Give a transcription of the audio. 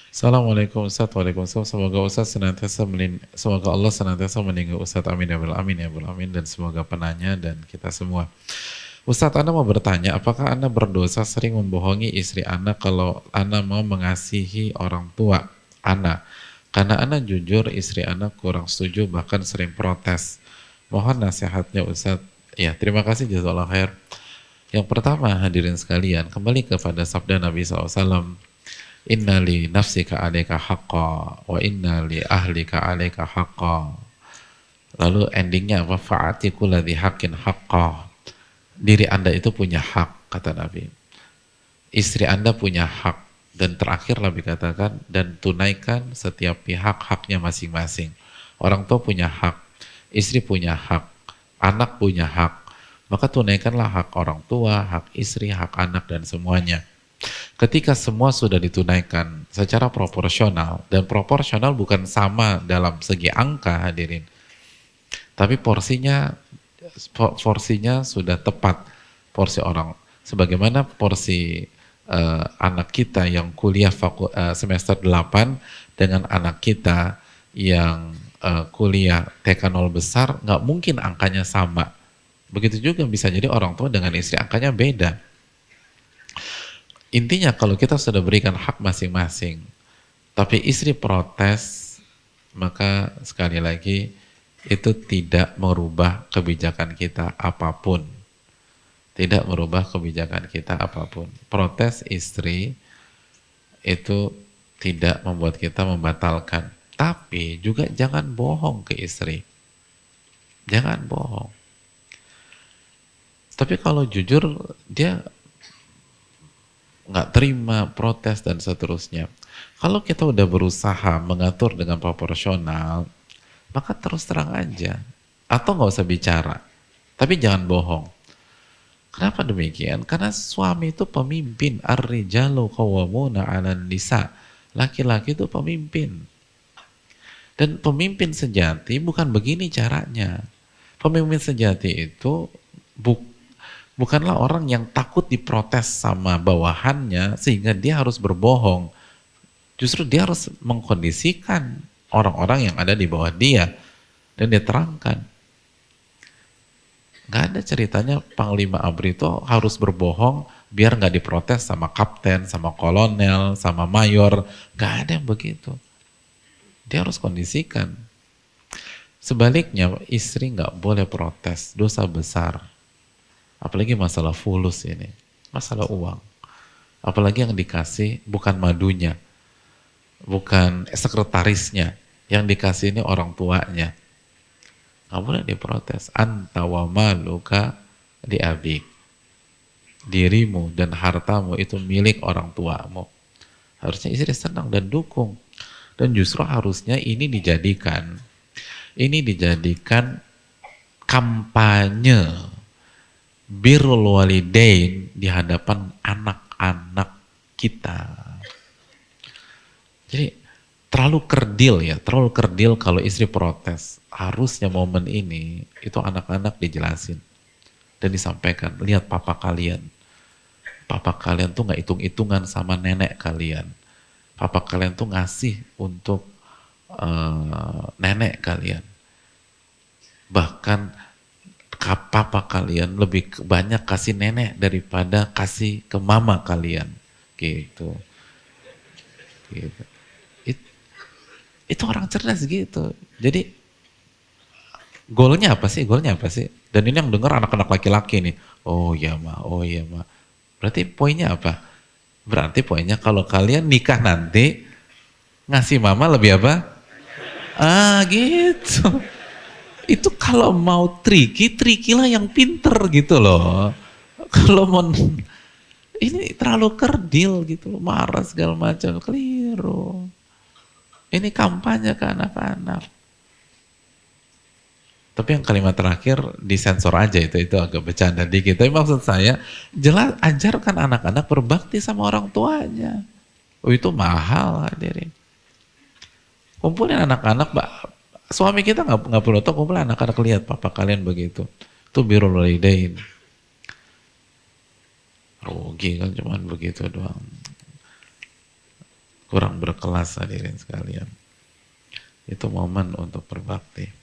Assalamualaikum Ustaz, Waalaikumsalam. Semoga Allah senantiasa melindungi Ustaz, amin ya rabbal amin ya rabbal amin, dan semoga penanya dan kita semua. Ustaz, Anda mau bertanya, apakah Anda berdosa sering membohongi istri Anda kalau Anda mau mengasihi orang tua Anda? Karena Anda jujur, istri Anda kurang setuju, bahkan sering protes. Mohon nasihatnya Ustaz. Ya, terima kasih, jazakallah khair. Yang pertama, hadirin sekalian, kembali kepada sabda Nabi SAW, Inna li nafsika alaika haqqa wa inna li ahlika alaika haqqa. Lalu endingnya apa? Fa'ati kulladhi haqqin haqqa. Diri Anda itu punya hak, kata Nabi. Istri Anda punya hak. Dan terakhir Nabi katakan, dan tunaikan setiap pihak haknya masing-masing. Orang tua punya hak, istri punya hak, anak punya hak. Maka tunaikanlah hak orang tua, hak istri, hak anak, dan semuanya. Ketika semua sudah ditunaikan secara proporsional, dan proporsional bukan sama dalam segi angka, hadirin, tapi porsinya sudah tepat. Porsi orang, sebagaimana porsi anak kita yang kuliah semester 8 dengan anak kita yang kuliah TK 0 besar, nggak mungkin angkanya sama. Begitu juga bisa jadi orang tua dengan istri angkanya beda. Intinya kalau kita sudah berikan hak masing-masing, tapi istri protes, maka sekali lagi itu tidak merubah kebijakan kita apapun. Tidak merubah kebijakan kita apapun. Protes istri itu tidak membuat kita membatalkan. Tapi juga jangan bohong ke istri. Jangan bohong. Tapi kalau jujur, dia nggak terima, protes, dan seterusnya. Kalau kita udah berusaha mengatur dengan proporsional, maka terus terang aja. Atau nggak usah bicara. Tapi jangan bohong. Kenapa demikian? Karena suami itu pemimpin. Ar-rijalu qawwamuna 'alan nisa. Laki-laki itu pemimpin. Dan pemimpin sejati bukan begini caranya. Pemimpin sejati itu bukanlah orang yang takut diprotes sama bawahannya sehingga dia harus berbohong. Justru dia harus mengkondisikan orang-orang yang ada di bawah dia dan dia terangkan. Gak ada ceritanya Panglima ABRI itu harus berbohong biar gak diprotes sama kapten, sama kolonel, sama mayor. Gak ada yang begitu. Dia harus kondisikan. Sebaliknya istri gak boleh protes, dosa besar. Apalagi masalah fulus ini, masalah uang. Apalagi yang dikasih bukan madunya, bukan sekretarisnya, yang dikasih ini orang tuanya. Nggak boleh diprotes. Anta wa maluka di abik. Dirimu dan hartamu itu milik orang tuamu. Harusnya istri senang dan dukung. Dan justru harusnya ini dijadikan kampanye birrul walidain di hadapan anak-anak kita. Jadi terlalu kerdil kalau istri protes. Harusnya momen ini itu anak-anak dijelasin dan disampaikan. Lihat papa kalian tuh nggak hitung-hitungan sama nenek kalian. Papa kalian tuh ngasih untuk nenek kalian. Bahkan papa kalian lebih banyak kasih nenek daripada kasih ke mama kalian, gitu. Itu orang cerdas gitu. Jadi goalnya apa sih? Dan ini yang dengar anak-anak laki-laki nih. Oh iya ma. Berarti poinnya apa? Berarti poinnya kalau kalian nikah nanti ngasih mama lebih apa? Gitu. Itu kalau mau tricky lah yang pinter gitu loh. Kalau mau ini terlalu kerdil gitu loh, marah segala macam, keliru. Ini kampanye ke anak-anak. Tapi yang kalimat terakhir disensor aja, itu agak bercanda dikit. Tapi maksud saya, jelas ajarkan anak-anak berbakti sama orang tuanya. Oh itu mahal hadirin. Kumpulin anak-anak, suami kita nggak perlu tahu, kumpulin anak-anak, lihat papa kalian begitu. Itu birrul walidain. Rugi kan cuman begitu doang. kurang berkelas hadirin sekalian. Itu momen untuk berbakti.